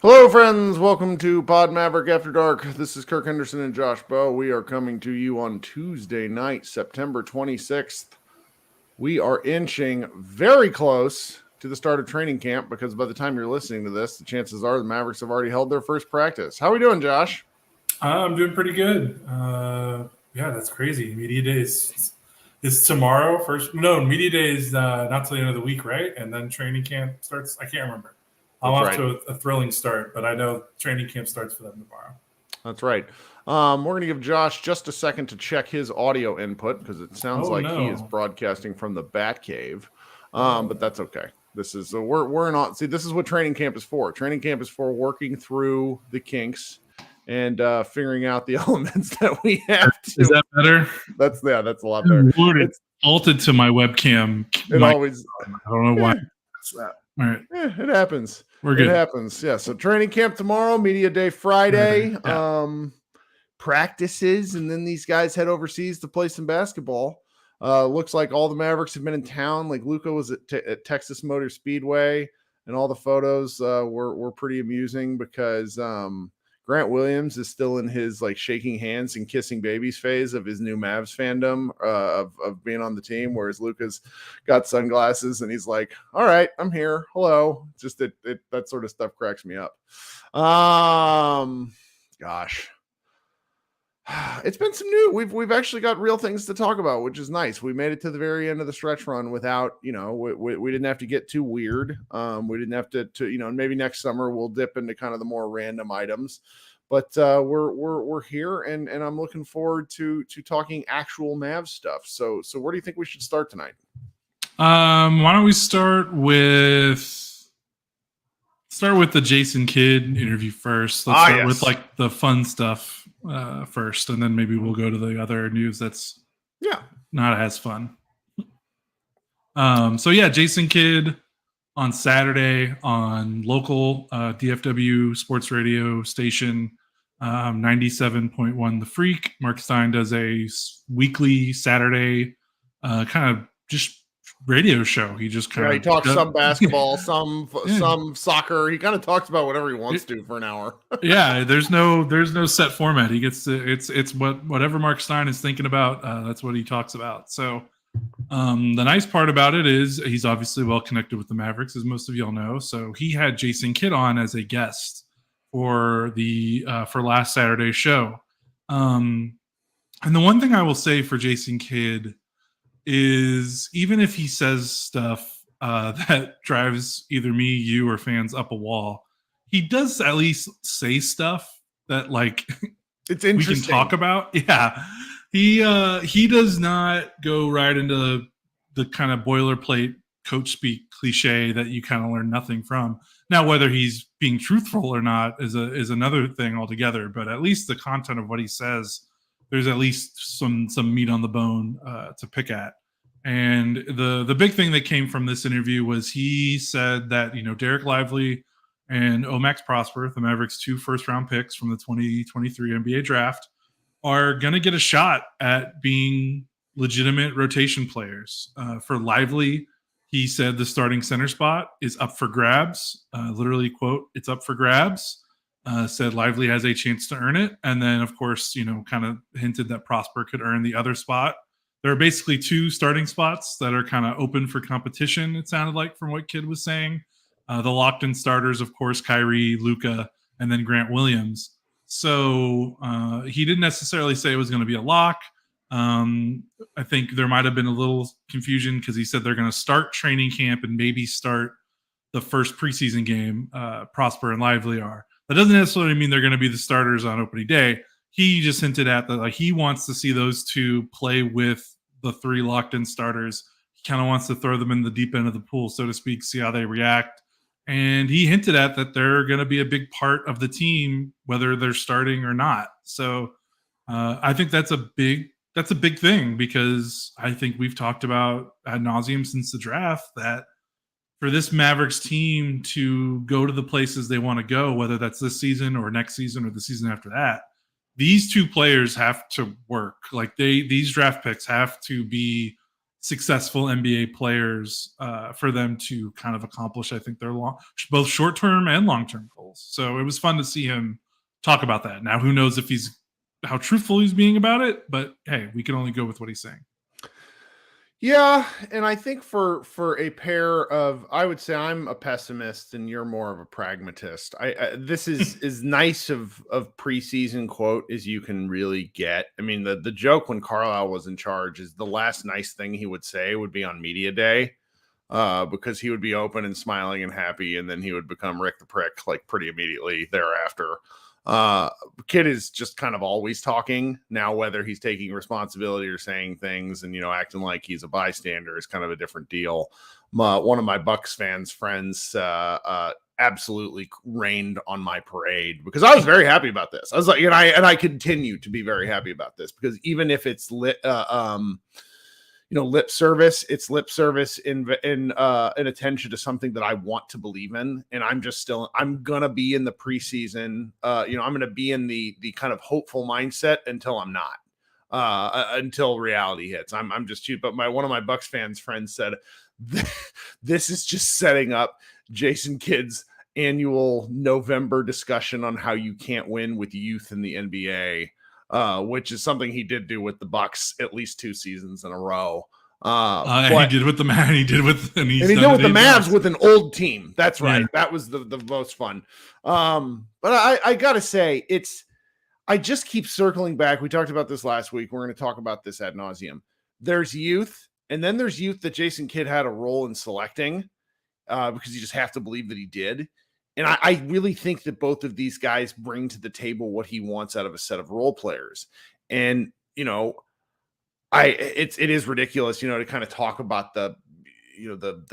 Hello, friends. Welcome to Pod Maverick After Dark. This is Kirk Henderson and Josh Bowe. We are coming to you on Tuesday night, September 26th. We are inching very close to the start of training camp because by the time you're listening to this, the chances are the Mavericks have already held their first practice. How are we doing, Josh? I'm doing pretty good. Yeah, that's crazy. Media Day is tomorrow. Media Day is not till the end of the week, right? And then training camp starts. I can't remember. I'm off to a thrilling start, but I know training camp starts for them tomorrow. That's right. We're going to give Josh just a second to check his audio input because it sounds he is broadcasting from the Batcave, but that's okay. This is we're not. See, this is what training camp is for. Training camp is for working through the kinks and figuring out the elements that we have to. Is that better? That's a lot better. Lord, it's altered to my webcam. I don't know why. That's that. All right. It happens. We're good. It happens. Yeah. So training camp tomorrow, media day Friday, practices, and then these guys head overseas to play some basketball. Looks like all the Mavericks have been in town. Like Luka was at Texas Motor Speedway, and all the photos were pretty amusing because Grant Williams is still in his like shaking hands and kissing babies phase of his new Mavs fandom of being on the team, whereas Luka's got sunglasses and he's like, all right, I'm here. Hello. Just that sort of stuff cracks me up. Gosh. It's been some new. We've actually got real things to talk about, which is nice. We made it to the very end of the stretch run without, we didn't have to get too weird. We didn't have to, maybe next summer we'll dip into kind of the more random items. But we're here, and I'm looking forward to talking actual Mavs stuff. So where do you think we should start tonight? Why don't we start with the Jason Kidd interview first? Let's start with like the fun stuff first, and then maybe we'll go to the other news that's not as fun. Jason Kidd on Saturday on local DFW sports radio station 97.1 The Freak. Marc Stein does a weekly Saturday kind of just radio show. He just kind of he talks some basketball, some soccer. He kind of talks about whatever he wants to for an hour. There's no set format. He gets to it's whatever Marc Stein is thinking about. That's what he talks about. So the nice part about it is he's obviously well connected with the Mavericks, as most of y'all know. So he had Jason Kidd on as a guest for last Saturday's show. And the one thing I will say for Jason Kidd is even if he says stuff that drives either me, you, or fans up a wall, he does at least say stuff that like it's interesting. We can talk about. Yeah. He does not go right into the kind of boilerplate coach speak cliche that you kind of learn nothing from. Now, whether he's being truthful or not is another thing altogether, but at least the content of what he says, there's at least some meat on the bone to pick at. And the big thing that came from this interview was he said that, Dereck Lively and Max Prosper, the Mavericks' 2 first-round picks from the 2023 NBA draft, are going to get a shot at being legitimate rotation players. For Lively, he said the starting center spot is up for grabs. Literally, quote, "It's up for grabs." Said Lively has a chance to earn it. And then, of course, kind of hinted that Prosper could earn the other spot. There are basically 2 starting spots that are kind of open for competition, it sounded like, from what Kidd was saying. The locked-in starters, of course, Kyrie, Luka, and then Grant Williams. So he didn't necessarily say it was going to be a lock. I think there might have been a little confusion because he said they're going to start training camp and maybe start the first preseason game. Prosper and Lively are. That doesn't necessarily mean they're going to be the starters on opening day. he just hinted at that like he wants to see those two play with the 3 locked in starters. He kind of wants to throw them in the deep end of the pool, so to speak, see how they react. And he hinted at that they're going to be a big part of the team, whether they're starting or not. So I think that's a big thing, because I think we've talked about ad nauseum since the draft that for this Mavericks team to go to the places they want to go, whether that's this season or next season or the season after that, these two players have to work. Like these draft picks have to be successful NBA players for them to kind of accomplish, I think, their both short-term and long-term goals. So it was fun to see him talk about that. Now, who knows if how truthful he's being about it, but hey, we can only go with what he's saying. Yeah, and I think for a pair of, I would say I'm a pessimist and you're more of a pragmatist. This is as nice of preseason quote as you can really get. I mean, the joke when Carlisle was in charge is the last nice thing he would say would be on media day, because he would be open and smiling and happy, and then he would become Rick the Prick like pretty immediately thereafter. Kid is just kind of always talking now, whether he's taking responsibility or saying things and, acting like he's a bystander is kind of a different deal. One of my Bucks fans friends, absolutely rained on my parade because I was very happy about this. I was like, and I continue to be very happy about this because even if it's lip service, it's lip service in attention to something that I want to believe in. And I'm going to be in the preseason. I'm going to be in the kind of hopeful mindset until I'm not, until reality hits. I'm just cute. But one of my Bucks fans friends said, this is just setting up Jason Kidd's annual November discussion on how you can't win with youth in the NBA. Which is something he did do with the Bucks at least 2 seasons in a row. He did with the Mavs. He did with the Mavs with an old team. That's right. Yeah. That was the most fun. But I gotta say, I just keep circling back. We talked about this last week. We're going to talk about this ad nauseum. There's youth, and then there's youth that Jason Kidd had a role in selecting, because you just have to believe that he did. And I really think that both of these guys bring to the table what he wants out of a set of role players. And, it is ridiculous, to kind of talk about the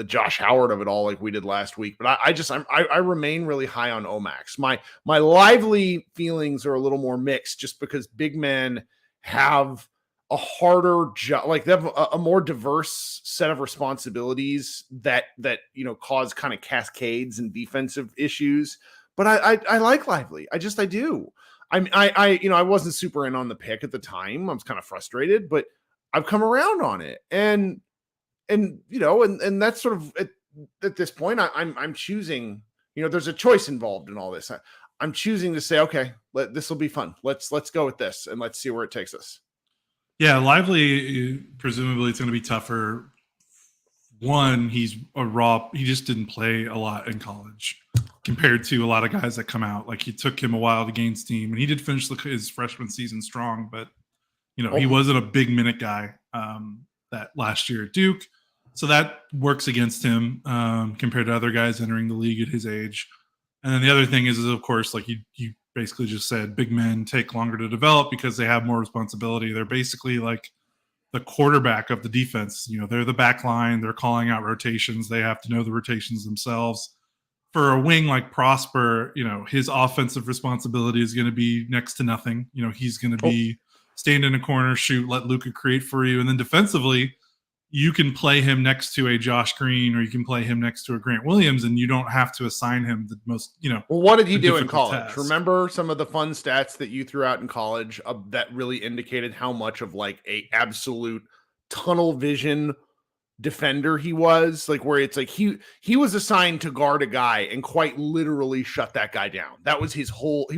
Josh Howard of it all like we did last week. But I remain really high on Omax. My lively feelings are a little more mixed just because big men have a harder job, like they have a more diverse set of responsibilities that cause kind of cascades and defensive issues. But I like Lively. I do. I wasn't super in on the pick at the time. I was kind of frustrated, but I've come around on it, and that's sort of at this point I'm choosing. There's a choice involved in all this. I'm choosing to say, okay, this will be fun. Let's go with this and let's see where it takes us. Yeah, Lively, presumably it's going to be tougher. One, he's he just didn't play a lot in college compared to a lot of guys that come out. Like, it took him a while to gain steam, and he did finish his freshman season strong, but, he wasn't a big minute guy that last year at Duke. So that works against him compared to other guys entering the league at his age. And then the other thing is of course, like you basically just said, big men take longer to develop because they have more responsibility. They're basically like the quarterback of the defense. They're the back line. They're calling out rotations. They have to know the rotations themselves. For a wing like Prosper, his offensive responsibility is going to be next to nothing. He's going to be stand in a corner, shoot, let Luka create for you. And then defensively, you can play him next to a Josh Green, or you can play him next to a Grant Williams, and you don't have to assign him the most, Well, what did he do in college? Task. Remember some of the fun stats that you threw out in college that really indicated how much of like a absolute tunnel vision defender he was, like where it's like he was assigned to guard a guy and quite literally shut that guy down. That was he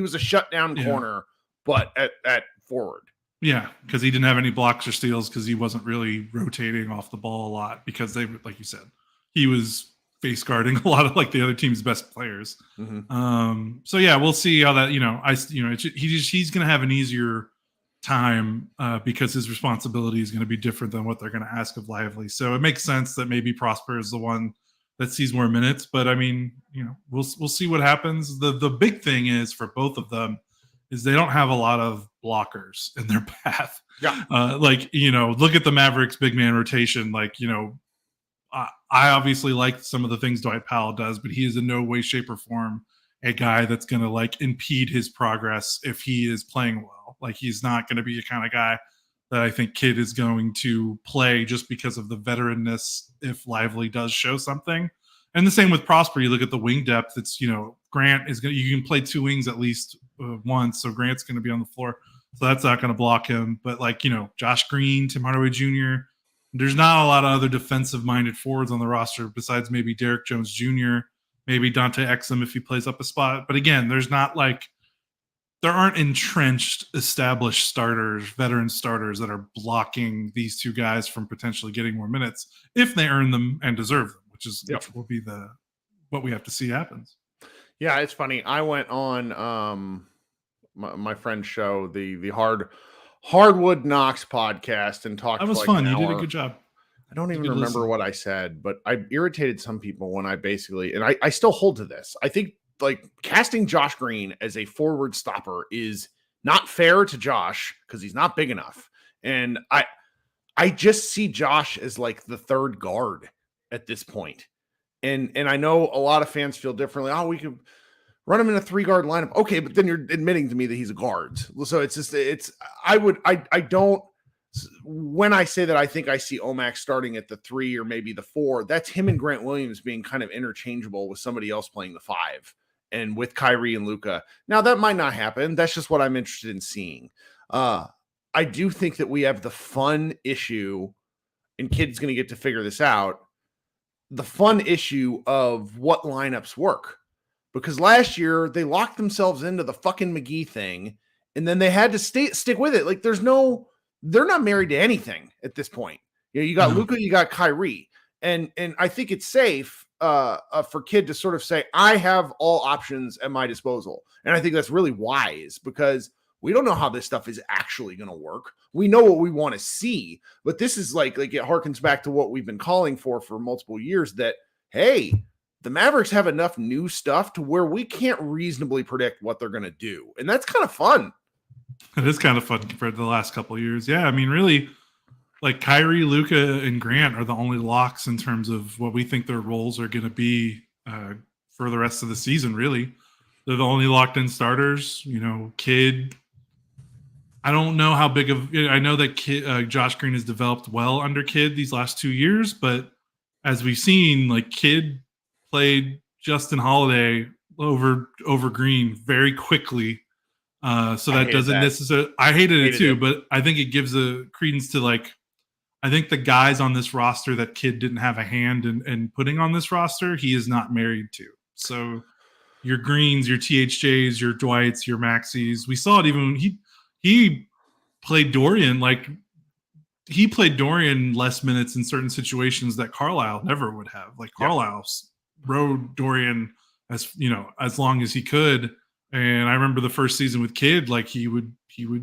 was a shutdown corner, but at forward. Yeah, because he didn't have any blocks or steals because he wasn't really rotating off the ball a lot because they, like you said, he was face guarding a lot of like the other team's best players. Mm-hmm. So yeah, we'll see how that, he's going to have an easier time because his responsibility is going to be different than what they're going to ask of Lively. So it makes sense that maybe Prosper is the one that sees more minutes, but I mean, we'll see what happens. The big thing is for both of them is they don't have a lot of blockers in their path. Yeah. Look at the Mavericks big man rotation. I obviously like some of the things Dwight Powell does, but he is in no way, shape, or form a guy that's going to impede his progress if he is playing well. He's not going to be a kind of guy that I think Kidd is going to play just because of the veteranness if Lively does show something. And the same with Prosper. You look at the wing depth. It's, Grant is going to, you can play two wings at least once. So Grant's going to be on the floor. So that's not going to block him. But Josh Green, Tim Hardaway Jr., there's not a lot of other defensive-minded forwards on the roster besides maybe Derrick Jones Jr., maybe Dante Exum if he plays up a spot. But again, there's not there aren't entrenched, established starters, veteran starters that are blocking these two guys from potentially getting more minutes if they earn them and deserve them, which will be what we have to see happens. Yeah, it's funny. I went on my friend's show, the Hardwood Knocks podcast, and talked. That was fun. You did a good job. I don't even remember what I said, but I irritated some people when I basically, and I still hold to this. I think casting Josh Green as a forward stopper is not fair to Josh because he's not big enough. And I just see Josh as the third guard at this point. And I know a lot of fans feel differently. Oh, we could run him in a 3-guard lineup. Okay, but then you're admitting to me that he's a guard. So when I say that I think I see Omax starting at the 3 or maybe the 4, that's him and Grant Williams being kind of interchangeable with somebody else playing the 5 and with Kyrie and Luka. Now that might not happen. That's just what I'm interested in seeing. I do think that we have the fun issue, and Kid's going to get to figure this out, the fun issue of what lineups work. Because last year they locked themselves into the fucking McGee thing, and then they had to stick with it. They're not married to anything at this point. You got Luka, you got Kyrie, and I think it's safe for Kid to sort of say, I have all options at my disposal. And I think that's really wise because we don't know how this stuff is actually going to work. We know what we want to see, but this is it harkens back to what we've been calling for multiple years, that, hey, the Mavericks have enough new stuff to where we can't reasonably predict what they're going to do. And that's kind of fun. It is kind of fun compared to the last couple of years. Yeah, I mean, really, Kyrie, Luka, and Grant are the only locks in terms of what we think their roles are going to be for the rest of the season, really. They're the only locked-in starters. Kid, I don't know how big of – I know that Josh Green has developed well under Kid these last 2 years, but as we've seen, Kid played Justin Holiday over Green very quickly. So that doesn't necessarily – I hated it too, but I think it gives a credence to I think the guys on this roster that Kid didn't have a hand in putting on this roster, he is not married to. So your Greens, your THJs, your Dwights, your Maxis, we saw it even when he played Dorian. He played Dorian less minutes in certain situations that Carlisle never would have. Carlisle rode Dorian as long as he could. And I remember the first season with Kid, he would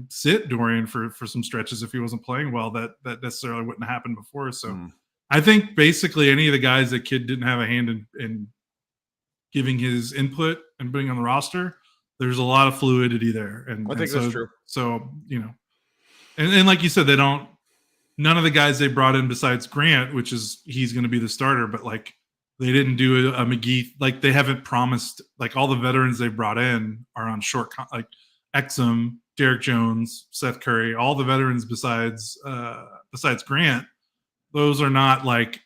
sit Dorian for some stretches if he wasn't playing well. That necessarily wouldn't happen before. So I think basically any of the guys that Kid didn't have a hand in giving his input and putting on the roster, there's a lot of fluidity there. And I think that's true. So, and like you said, none of the guys they brought in besides Grant, which is he's going to be the starter, but they didn't do a McGee. They haven't promised, all the veterans they brought in are on short, Exum, Derrick Jones, Seth Curry, all the veterans besides Grant. Those are not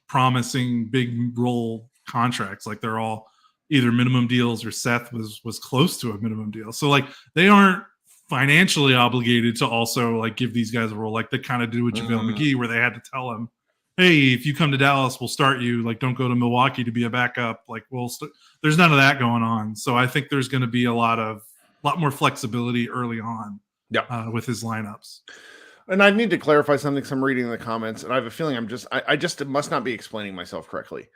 promising big role contracts. They're all either minimum deals or Seth was close to a minimum deal. So they aren't financially obligated to also give these guys a role. They kind of did with JaVale McGee, where they had to tell him, hey, if you come to Dallas, we'll start you. Don't go to Milwaukee to be a backup. There's none of that going on. So I think there's going to be a lot more flexibility early on with his lineups. And I need to clarify something because I'm reading the comments, and I have a feeling I just must not be explaining myself correctly.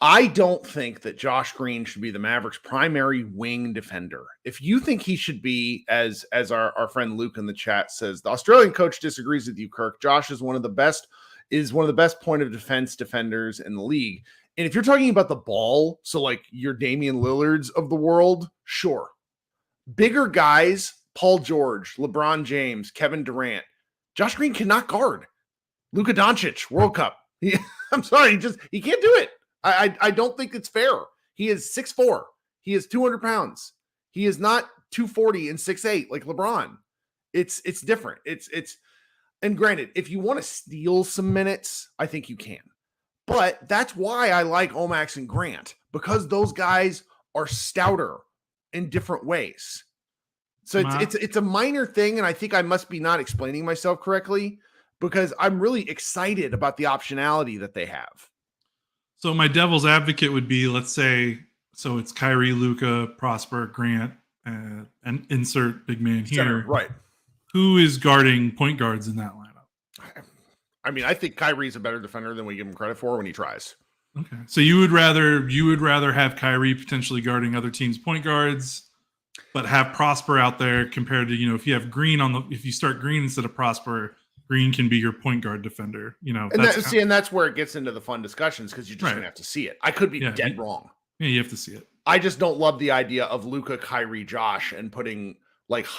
I don't think that Josh Green should be the Mavericks' primary wing defender. If you think he should be, as our friend Luke in the chat says, the Australian coach disagrees with you, Kirk. Josh is one of the best point of defense defenders in the league. And if you're talking about the ball, so your Damian Lillards of the world, sure. bigger guys, Paul George, LeBron James, Kevin Durant. Josh Green cannot guard. Luka Doncic, World Cup. I'm sorry, he can't do it. I don't think it's fair. He is 6'4". He is 200 pounds. He is not 240 and 6'8" like LeBron. It's different. And granted, if you want to steal some minutes, I think you can. But that's why I like Omax and Grant, because those guys are stouter in different ways. So it's a minor thing, and I think I must be not explaining myself correctly, because I'm really excited about the optionality that they have. So my devil's advocate would be, let's say, so it's Kyrie, Luka, Prosper, Grant, and insert big man here. Center, right. Who is guarding point guards in that lineup? I mean, I think Kyrie's a better defender than we give him credit for when he tries. Okay. So you would rather have Kyrie potentially guarding other teams' point guards, but have Prosper out there compared to, if you have Green if you start Green instead of Prosper, Green can be your point guard defender, And that's where it gets into the fun discussions, because you're just going to have to see it. I could be dead wrong. Yeah, you have to see it. I just don't love the idea of Luka, Kyrie, Josh, and putting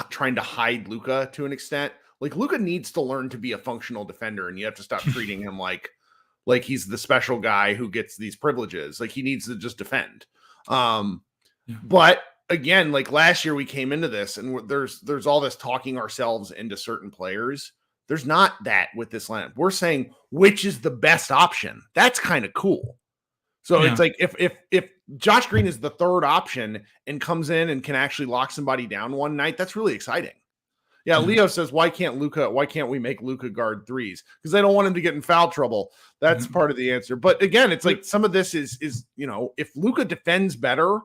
trying to hide Luka to an extent. Like, Luka needs to learn to be a functional defender, and you have to stop treating him like he's the special guy who gets these privileges. Like, he needs to just defend. But again, like last year we came into this, and there's all this talking ourselves into certain players. There's not that with this lineup. We're saying which is the best option. That's kind of cool. So it's like if Josh Green is the third option and comes in and can actually lock somebody down one night, that's really exciting. Yeah, Leo says, why can't we make Luka guard threes? Because they don't want him to get in foul trouble. That's part of the answer. But again, it's like some of this is if Luka defends better,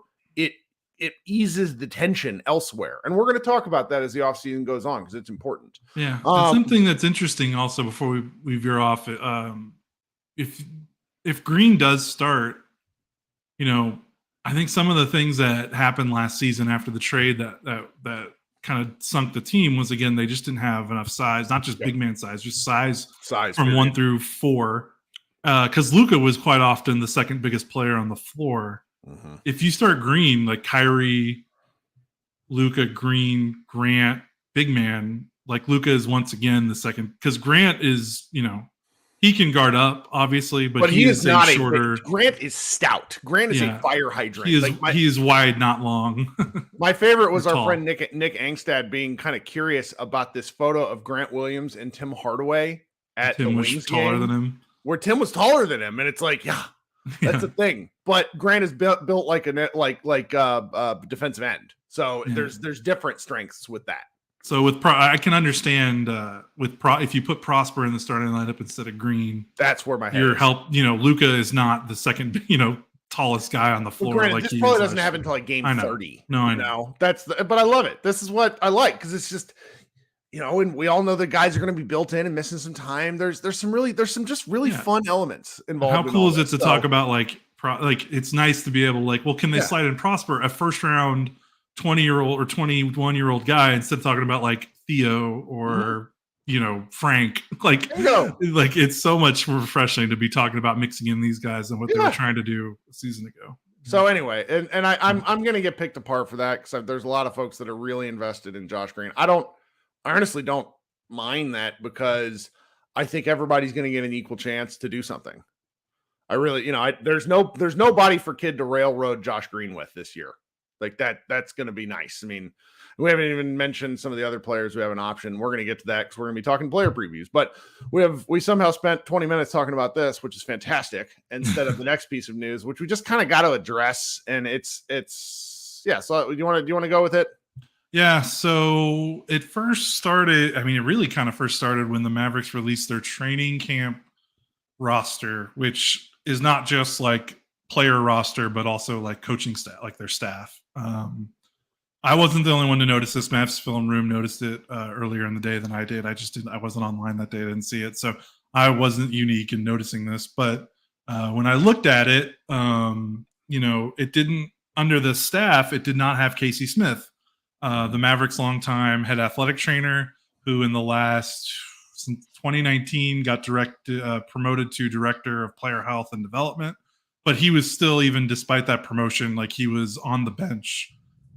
it eases the tension elsewhere. And we're going to talk about that as the offseason goes on, because it's important. Yeah. Something that's interesting also before we veer off, if Green does start, I think some of the things that happened last season after the trade that kind of sunk the team was, again, they just didn't have enough size, not just big man size, just size from 1 through 4. Because Luka was quite often the second biggest player on the floor. Mm-hmm. If you start Green, like Kyrie, Luka, Green, Grant, big man, like Luka is once again the second, because Grant is, he can guard up, obviously, but he is not shorter. Grant is stout. Grant is a fire hydrant. He is wide, not long. My favorite was our friend Nick Angstad being kind of curious about this photo of Grant Williams and Tim Hardaway at the Wings game, than him, where Tim was taller than him, and it's like, that's the thing. But Grant is built like a defensive end, so there's different strengths with that. So I can understand if you put Prosper in the starting lineup instead of Green, that's where my head is. Luka is not the second tallest guy on the floor. Well, granted, this probably doesn't happen until like game 30. No, I know. But I love it. This is what I like, because it's just and we all know that guys are going to be built in and missing some time. There's some just really fun elements involved. How cool is it to talk about like it's nice to be able can they slide in Prosper, a first round 20-year-old or 21-year-old guy, instead of talking about like Theo or Frank, like it's so much more refreshing to be talking about mixing in these guys and what they were trying to do a season ago. So anyway, and I'm going to get picked apart for that, because there's a lot of folks that are really invested in Josh Green. I honestly don't mind that, because I think everybody's going to get an equal chance to do something. I really, there's nobody for kid to railroad Josh Green with this year. Like that's going to be nice. I mean, we haven't even mentioned some of the other players who have an option. We're going to get to that because we're going to be talking player previews, but we somehow spent 20 minutes talking about this, which is fantastic, instead of the next piece of news, which we just kind of got to address. And so do you want to go with it? Yeah. So it first started, it really kind of first started when the Mavericks released their training camp roster, which is not just like player roster, but also like coaching staff, like their staff. I wasn't the only one to notice this. Mavs Film Room noticed it earlier in the day than I did. I wasn't online that day. I didn't see it. So I wasn't unique in noticing this, but when I looked at it, it didn't, under the staff, it did not have Casey Smith, the Mavericks' longtime head athletic trainer, who in the last, since 2019, got promoted to director of player health and development. But he was still, even despite that promotion, like he was on the bench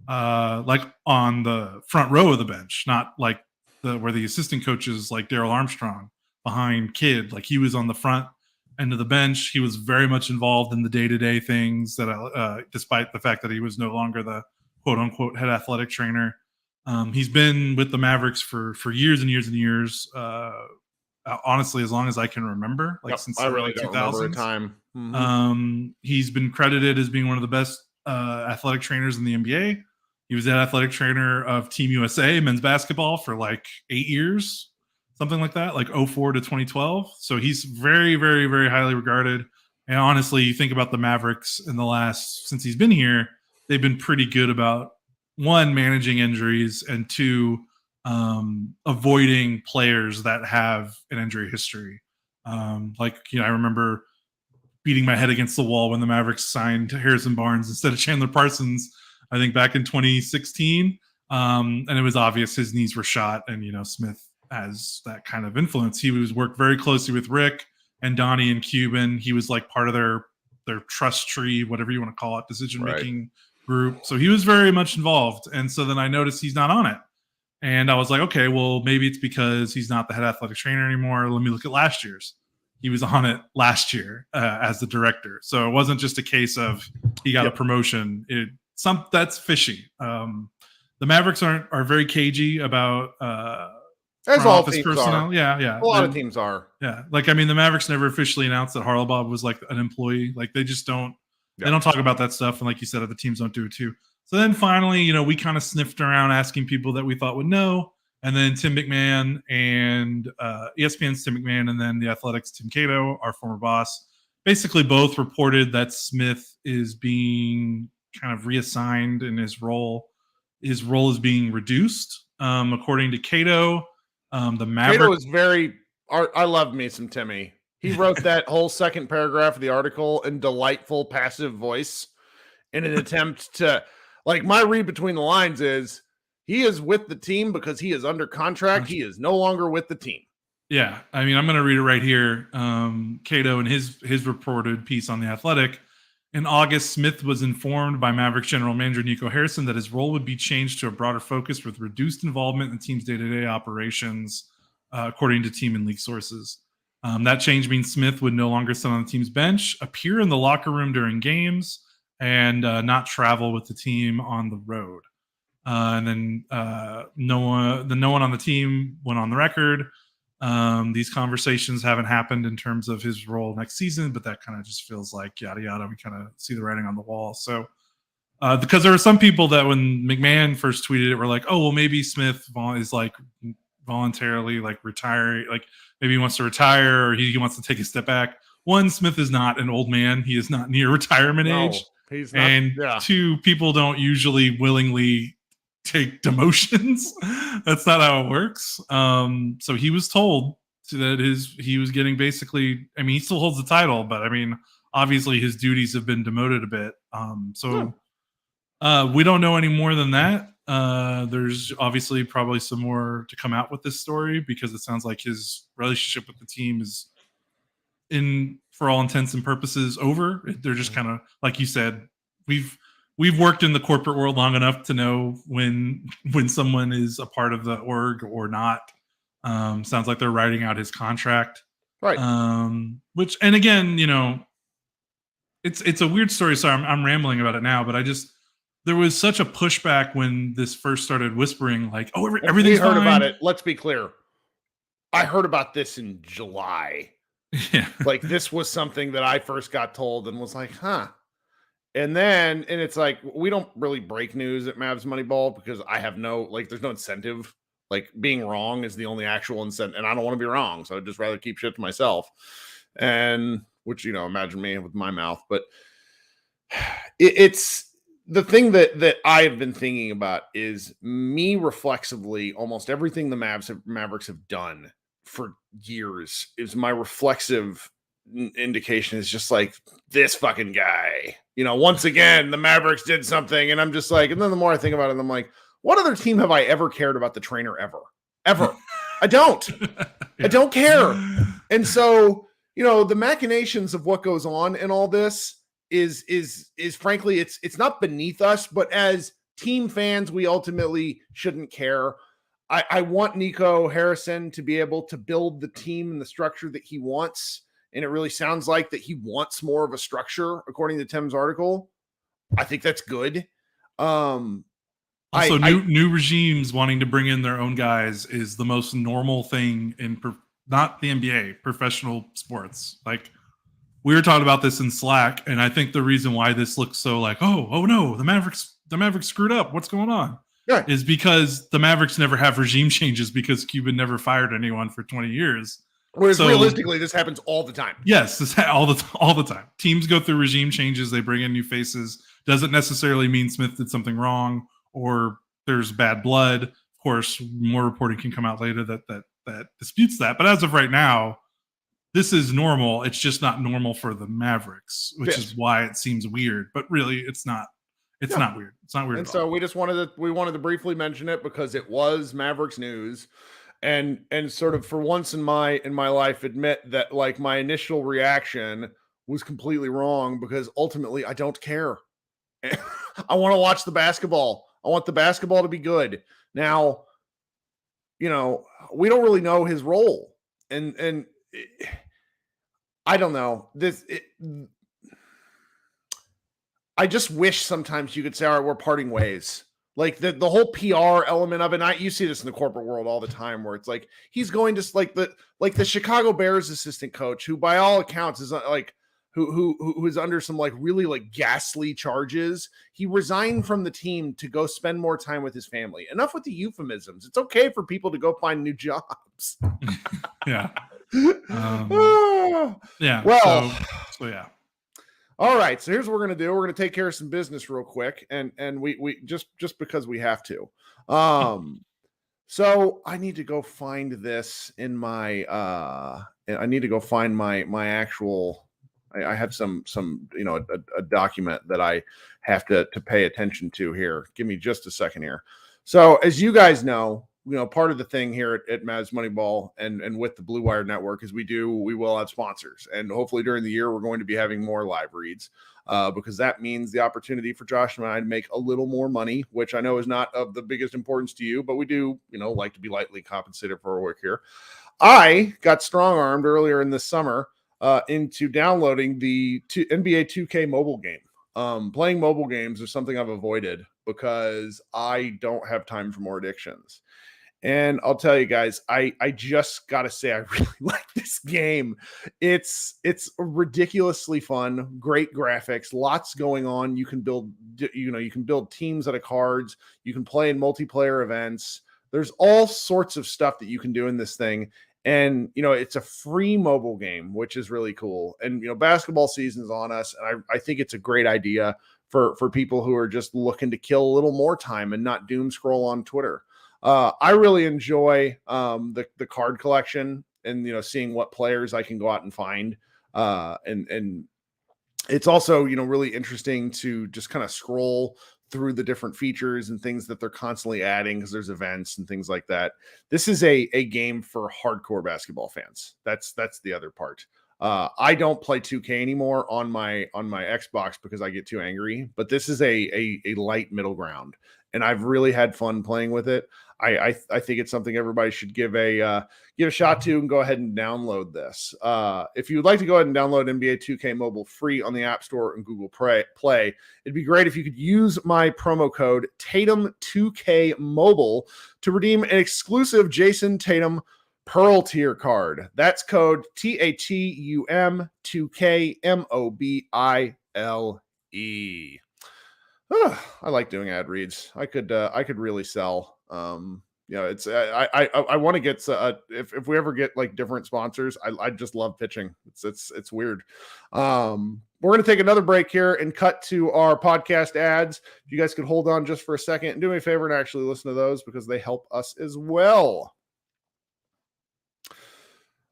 like on the front row of the bench, not like where the assistant coaches like Daryl Armstrong behind Kidd. Like he was on the front end of the bench. He was very much involved in the day-to-day things that despite the fact that he was no longer the quote unquote head athletic trainer. He's been with the Mavericks for years and years and years. Honestly, as long as I can remember, like since I the really early don't remember a 2000s. time. Mm-hmm. He's been credited as being one of the best athletic trainers in the NBA. He was the athletic trainer of Team USA men's basketball for like 8 years, something like that, like 04 to 2012. So he's very, very, very highly regarded. And honestly, you think about the Mavericks in the last, since he's been here, they've been pretty good about, one, managing injuries, and two, avoiding players that have an injury history. Like, I remember beating my head against the wall when the Mavericks signed Harrison Barnes instead of Chandler Parsons, I think back in 2016. And it was obvious his knees were shot, and, Smith has that kind of influence. He worked very closely with Rick and Donnie and Cuban. He was like part of their trust tree, whatever you want to call it, decision-making group. So he was very much involved. And so then I noticed he's not on it. And I was like, okay, well, maybe it's because he's not the head athletic trainer anymore. Let me look at last year's. He was on it last year as the director. So it wasn't just a case of he got a promotion. That's fishy. The Mavericks are very cagey about as all office teams personnel. are. Yeah. A lot of teams are. Yeah. Like, the Mavericks never officially announced that Harlabaugh was like an employee. Like they just don't, they don't talk about that stuff. And like you said, other teams don't do it too. So then finally, we kind of sniffed around asking people that we thought would know. And then Tim McMahon and ESPN's Tim McMahon, and then the Athletics' Tim Cato, our former boss, basically both reported that Smith is being kind of reassigned in his role. His role is being reduced. According to Cato, the Mavericks. Cato is very. I love me some Timmy. He wrote that whole second paragraph of the article in delightful passive voice in an attempt to, like, my read between the lines is he is with the team because he is under contract. He is no longer with the team. Yeah. I'm going to read it right here. Cato, in his reported piece on The Athletic, in August, Smith was informed by Mavericks general manager Nico Harrison that his role would be changed to a broader focus with reduced involvement in the team's day-to-day operations, according to team and league sources. That change means Smith would no longer sit on the team's bench, appear in the locker room during games, and not travel with the team on the road. And then no one on the team went on the record. These conversations haven't happened in terms of his role next season, but that kind of just feels like yada yada. We kind of see the writing on the wall. So because there were some people that when McMahon first tweeted it were like, oh, well, maybe Smith is like voluntarily like retiring, like maybe he wants to retire or he wants to take a step back. One, Smith is not an old man. He is not near retirement age. He's not, and two, people don't usually willingly take demotions. That's not how it works. So he was told that he was getting basically, he still holds the title, but obviously his duties have been demoted a bit. We don't know any more than that. There's obviously probably some more to come out with this story because it sounds like his relationship with the team is for all intents and purposes over. They're just kind of, like you said, we've worked in the corporate world long enough to know when someone is a part of the org or not. Sounds like they're writing out his contract. Right. Which, and again, it's a weird story. So I'm rambling about it now, but there was such a pushback when this first started whispering like, oh, everything's fine. We heard about it. Let's be clear. I heard about this in July. Yeah. Like this was something that I first got told and was like, huh. And it's like, we don't really break news at Mavs Moneyball because I have there's no incentive. Like being wrong is the only actual incentive. And I don't want to be wrong. So I'd just rather keep shit to myself. And which, imagine me with my mouth. But it's the thing that I've been thinking about is me reflexively, almost everything the Mavericks have done for years is my reflexive indication is just like this fucking guy. Once again, the Mavericks did something, and I'm just like, and then the more I think about it, I'm like, what other team have I ever cared about the trainer ever? I don't. I don't care. And so, the machinations of what goes on in all this is frankly, it's not beneath us, but as team fans, we ultimately shouldn't care. I want Nico Harrison to be able to build the team and the structure that he wants. And it really sounds like that he wants more of a structure, according to Tim's article. I think that's good. Also, new regimes wanting to bring in their own guys is the most normal thing in not the NBA, professional sports. Like, we were talking about this in Slack, and I think the reason why this looks so like, oh no, the Mavericks screwed up. What's going on? Yeah. Is because the Mavericks never have regime changes because Cuban never fired anyone for 20 years. Whereas realistically, this happens all the time. Yes, all the time. Teams go through regime changes. They bring in new faces. Doesn't necessarily mean Smith did something wrong or there's bad blood. Of course, more reporting can come out later that disputes that. But as of right now, this is normal. It's just not normal for the Mavericks, which is why it seems weird. But really, it's not. It's not weird. It's not weird. And so we just wanted to briefly mention it because it was Mavericks news, and sort of for once in my life admit that like my initial reaction was completely wrong because ultimately I don't care. I want to watch the basketball. I want the basketball to be good. Now, we don't really know his role, and I don't know this. I just wish sometimes you could say, all right, we're parting ways. Like the whole PR element of it. You see this in the corporate world all the time where it's like, he's going to like the Chicago Bears assistant coach, who by all accounts is like, who is under some like really like ghastly charges. He resigned from the team to go spend more time with his family. Enough with the euphemisms. It's okay for people to go find new jobs. Yeah. Yeah. Well, so yeah. All right, so here's what we're gonna do. We're gonna take care of some business real quick, and we just because we have to. So I need to go find this in my I need to go find my actual. I have some a document that I have to pay attention to here. Give me just a second here. So as you guys know, part of the thing here at Mavs Moneyball and with the Blue Wire Network is we will have sponsors. And hopefully during the year, we're going to be having more live reads because that means the opportunity for Josh and I to make a little more money, which I know is not of the biggest importance to you, but we do, like to be lightly compensated for our work here. I got strong-armed earlier in the summer into downloading the NBA 2K mobile game. Playing mobile games is something I've avoided because I don't have time for more addictions. And I'll tell you guys, I just got to say, I really like this game. It's ridiculously fun, great graphics, lots going on. You can build teams out of cards. You can play in multiplayer events. There's all sorts of stuff that you can do in this thing. And, it's a free mobile game, which is really cool. And, basketball season's on us. And I think it's a great idea for people who are just looking to kill a little more time and not doom scroll on Twitter. I really enjoy the card collection and seeing what players I can go out and find. And it's also really interesting to just kind of scroll through the different features and things that they're constantly adding because there's events and things like that. This is a game for hardcore basketball fans. That's the other part. I don't play 2K anymore on my Xbox because I get too angry, but this is a light middle ground, and I've really had fun playing with it. I think it's something everybody should give a shot to, and go ahead and download this. If you would like to go ahead and download NBA 2K Mobile free on the App Store and Google Play, it'd be great if you could use my promo code Tatum2K Mobile to redeem an exclusive Jason Tatum Pearl tier card. That's code TATUM2KMOBILE. I like doing ad reads. I could really sell. It's I want to get if we ever get like different sponsors, I just love pitching. It's weird. We're going to take another break here and cut to our podcast ads. If you guys could hold on just for a second and do me a favor and actually listen to those because they help us as well.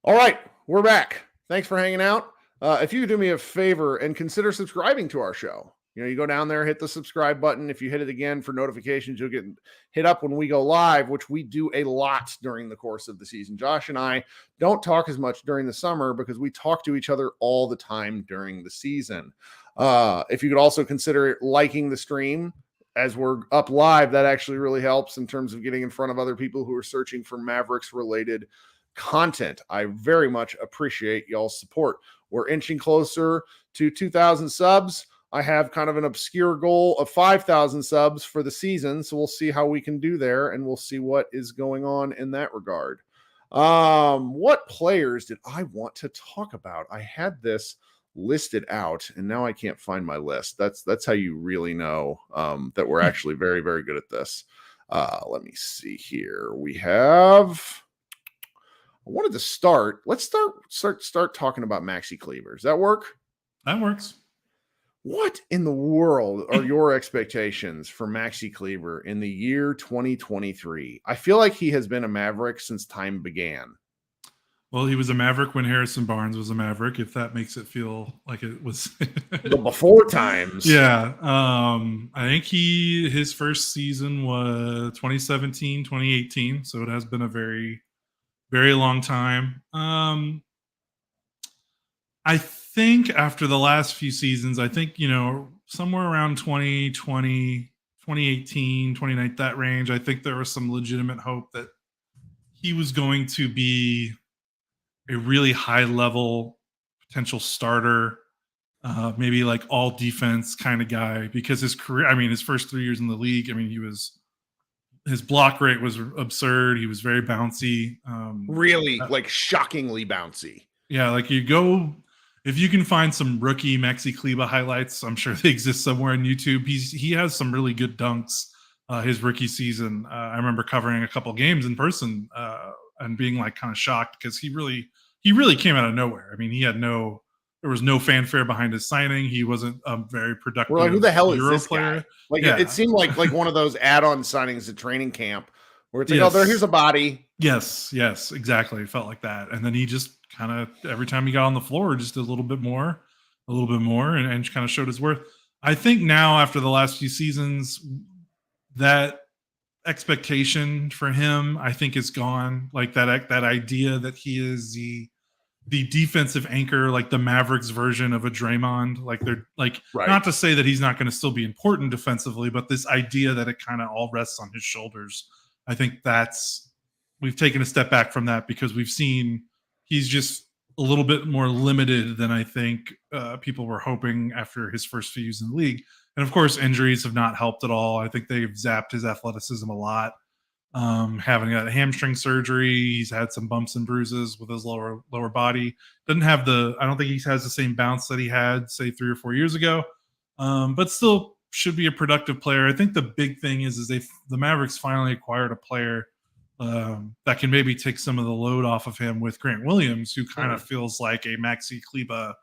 All right, we're back. Thanks for hanging out. If you could do me a favor and consider subscribing to our show. You go down there, hit the subscribe button. If you hit it again for notifications, you'll get hit up when we go live, which we do a lot during the course of the season. Josh and I don't talk as much during the summer because we talk to each other all the time during the season. If you could also consider liking the stream, as we're up live, that actually really helps in terms of getting in front of other people who are searching for Mavericks related content. I very much appreciate y'all's support. We're inching closer to 2,000 subs. I have kind of an obscure goal of 5,000 subs for the season. So we'll see how we can do there, and we'll see what is going on in that regard. What players did I want to talk about? I had this listed out and now I can't find my list. That's how you really know that we're actually very, very good at this. Let me see here. I wanted to start. Let's start talking about Maxi Kleber. Does that work? That works. What in the world are your expectations for Maxi Kleber in the year 2023? I feel like he has been a Maverick since time began. Well, he was a Maverick when Harrison Barnes was a Maverick, if that makes it feel like it was the before times. Yeah. I think his first season was 2017, 2018. So it has been a very, very long time. I think after the last few seasons, I think, somewhere around 2020, 2018, 2019, that range, I think there was some legitimate hope that he was going to be a really high level potential starter, maybe like all defense kind of guy, because his career, his first 3 years in the league, his block rate was absurd. He was very bouncy. Really like shockingly bouncy. Yeah. Like if you can find some rookie Maxi Kleber highlights, I'm sure they exist somewhere on YouTube. He has some really good dunks his rookie season. I remember covering a couple games in person and being like kind of shocked because he really came out of nowhere. There was no fanfare behind his signing. He wasn't a very productive. We're like, who the hell is Euro this player. guy? Like it seemed like one of those add-on signings at training camp where it's like, here's a body. Yes, exactly. It felt like that. And then he just kind of, every time he got on the floor, just a little bit more, and kind of showed his worth. I think now after the last few seasons, that expectation for him, I think, is gone. Like that idea that he is the defensive anchor, like the Mavericks version of a Draymond. Like they're like, right. Not to say that he's not going to still be important defensively, but this idea that it kind of all rests on his shoulders. I think we've taken a step back from that because we've seen he's just a little bit more limited than I think people were hoping after his first few years in the league. And of course, injuries have not helped at all. I think they've zapped his athleticism a lot. Having a hamstring surgery, he's had some bumps and bruises with his lower body. I don't think he has the same bounce that he had, say, 3 or 4 years ago. But still should be a productive player. I think the big thing is the Mavericks finally acquired a player that can maybe take some of the load off of him with Grant Williams, who kind of feels like a Maxi Kleber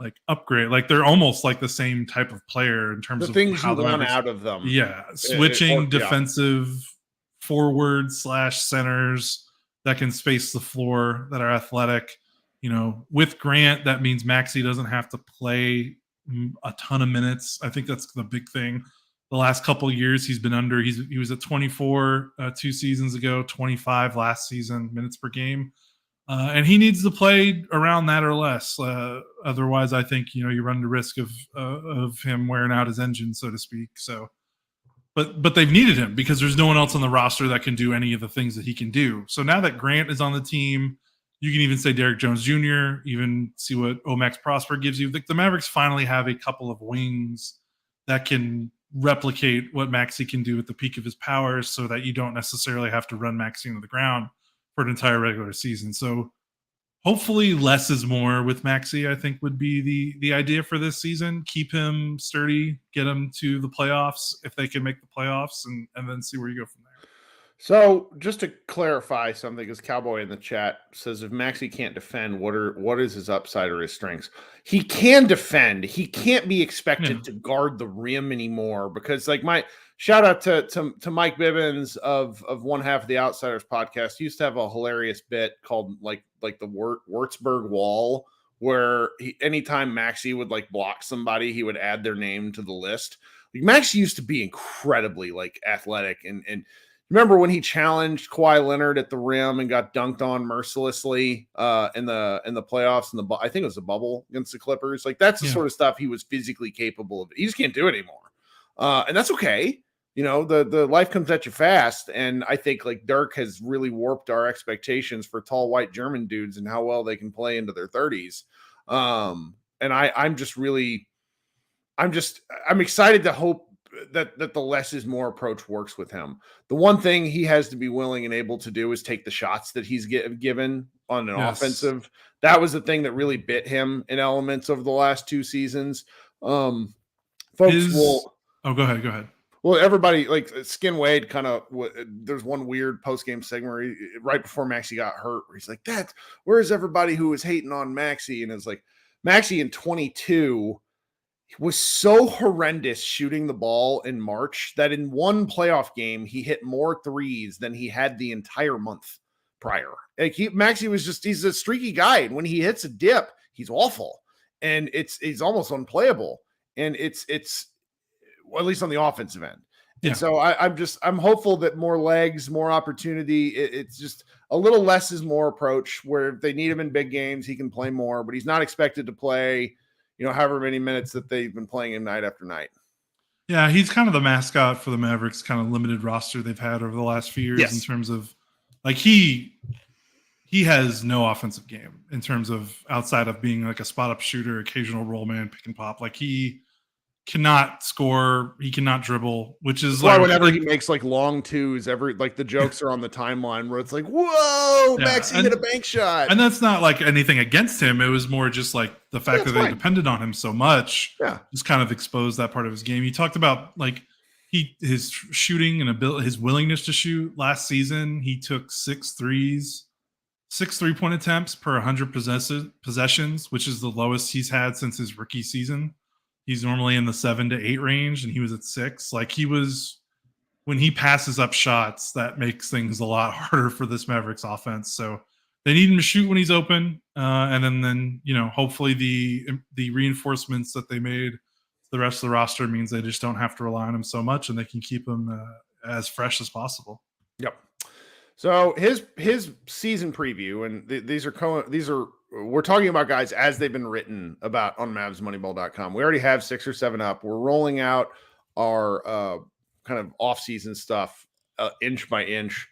like upgrade. Like they're almost like the same type of player in terms of things you want out of them. Yeah, switching defensive forward/centers that can space the floor, that are athletic. With Grant, that means Maxi doesn't have to play a ton of minutes. I think that's the big thing. The last couple of years he's been under. He was at 24 2 seasons ago, 25 last season minutes per game, and he needs to play around that or less. Otherwise, I think you run the risk of him wearing out his engine, so to speak. So, but they've needed him because there's no one else on the roster that can do any of the things that he can do. So now that Grant is on the team, you can even say Derrick Jones Jr., even see what Max Prosper gives you. The Mavericks finally have a couple of wings that can replicate what Maxi can do at the peak of his powers so that you don't necessarily have to run Maxi into the ground for an entire regular season. So hopefully less is more with Maxi, I think would be the idea for this season. Keep him sturdy, get him to the playoffs if they can make the playoffs, and then see where you go from there. So just to clarify something, because Cowboy in the chat says if Maxi can't defend, what is his upside or his strengths? He can defend. He can't be expected to guard the rim anymore because, like, my shout out to Mike Bibbins of one half of the Outsiders podcast. He used to have a hilarious bit called like the Würzburg Wall, where anytime Maxi would like block somebody, he would add their name to the list. Like, Maxi used to be incredibly like athletic and remember when he challenged Kawhi Leonard at the rim and got dunked on mercilessly in the playoffs I think it was the bubble against the Clippers. Like that's the sort of stuff he was physically capable of. He just can't do it anymore. And that's okay. The life comes at you fast. And I think like Dirk has really warped our expectations for tall, white German dudes and how well they can play into their 30s. And I'm excited to hope that the less is more approach works with him. The one thing he has to be willing and able to do is take the shots that he's given on an offensive. That was the thing that really bit him in elements over the last 2 seasons. Folks go ahead. Well, everybody like Skin Wade kind of. There's one weird post game segment where right before Maxi got hurt, where he's like, where is everybody who was hating on Maxi? And it's like Maxi in 22 was so horrendous shooting the ball in March that in one playoff game he hit more threes than he had the entire month prior. Like Maxi he's a streaky guy, and when he hits a dip, he's awful, and he's almost unplayable, and it's well, at least on the offensive end. Yeah. And so I'm hopeful that more legs, more opportunity. It's just a little less is more approach, where if they need him in big games, he can play more, but he's not expected to play, however many minutes that they've been playing him night after night. Yeah, he's kind of the mascot for the Mavericks kind of limited roster they've had over the last few years in terms of like he has no offensive game in terms of outside of being like a spot up shooter, occasional roll man, pick and pop. Like he cannot score, he cannot dribble, which is why whenever he makes like long twos, the jokes are on the timeline where it's like, whoa, Maxi hit a bank shot. And that's not like anything against him. It was more just like the fact that they depended on him so much just kind of exposed that part of his game. You talked about like his shooting and his willingness to shoot. Last season, he took 6 3-point attempts per 100 possessions, which is the lowest he's had since his rookie season. He's normally in the 7 to 8 range, and he was at 6. Like when he passes up shots, that makes things a lot harder for this Mavericks offense. So they need him to shoot when he's open, and then hopefully the reinforcements that they made the rest of the roster means they just don't have to rely on him so much, and they can keep him as fresh as possible. Yep. So his season preview, and these are we're talking about guys as they've been written about on MavsMoneyball.com. We already have 6 or 7 up. We're rolling out our kind of off-season stuff inch by inch.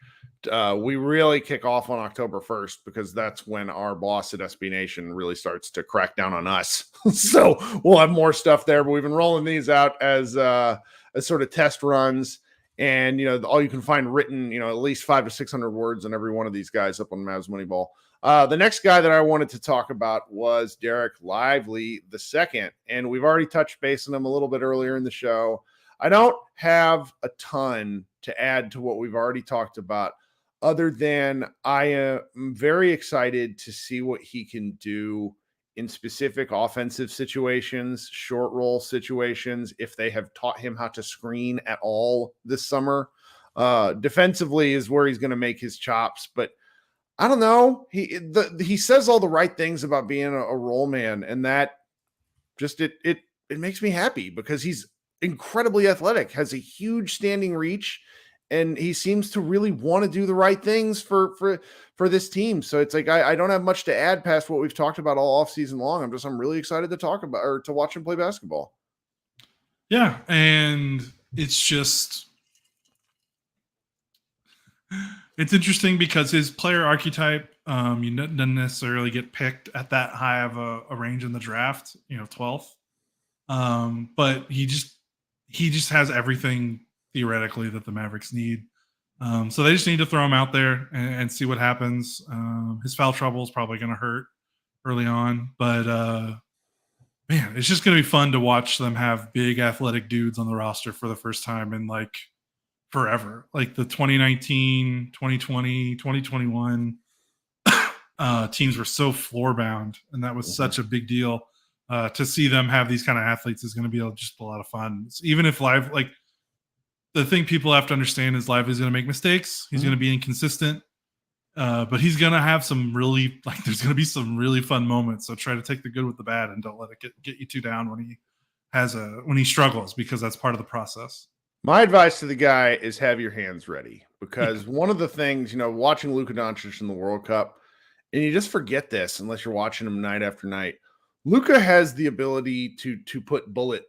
We really kick off on October 1st because that's when our boss at SB Nation really starts to crack down on us. So we'll have more stuff there, but we've been rolling these out as sort of test runs. And, all you can find written, at least 500 to 600 words on every one of these guys up on Mavs Moneyball. The next guy that I wanted to talk about was Dereck Lively II. And we've already touched base on him a little bit earlier in the show. I don't have a ton to add to what we've already talked about, other than I am very excited to see what he can do in specific offensive situations, short roll situations, if they have taught him how to screen at all this summer. Defensively is where he's going to make his chops, but I don't know. He says all the right things about being a roll man, and that just it makes me happy because he's incredibly athletic, has a huge standing reach, and he seems to really want to do the right things for this team. So it's like I don't have much to add past what we've talked about all offseason long. I'm really excited to talk about or to watch him play basketball. Yeah, and it's interesting because his player archetype, doesn't necessarily get picked at that high of a range in the draft, 12th. But he just has everything theoretically that the Mavericks need. So they just need to throw him out there and see what happens. His foul trouble is probably going to hurt early on, but man, it's just going to be fun to watch them have big athletic dudes on the roster for the first time in like forever. Like the 2019, 2020, 2021 teams were so floor bound, and that was such a big deal. To see them have these kind of athletes is going to be just a lot of fun. Even if the thing people have to understand is Lively's going to make mistakes. He's going to be inconsistent, but he's going to have some really there's going to be some really fun moments. So try to take the good with the bad and don't let it get you too down when he struggles, because that's part of the process. My advice to the guy is have your hands ready, because one of the things, watching Luka Doncic in the World Cup, and you just forget this unless you're watching him night after night. Luka has the ability to put bullet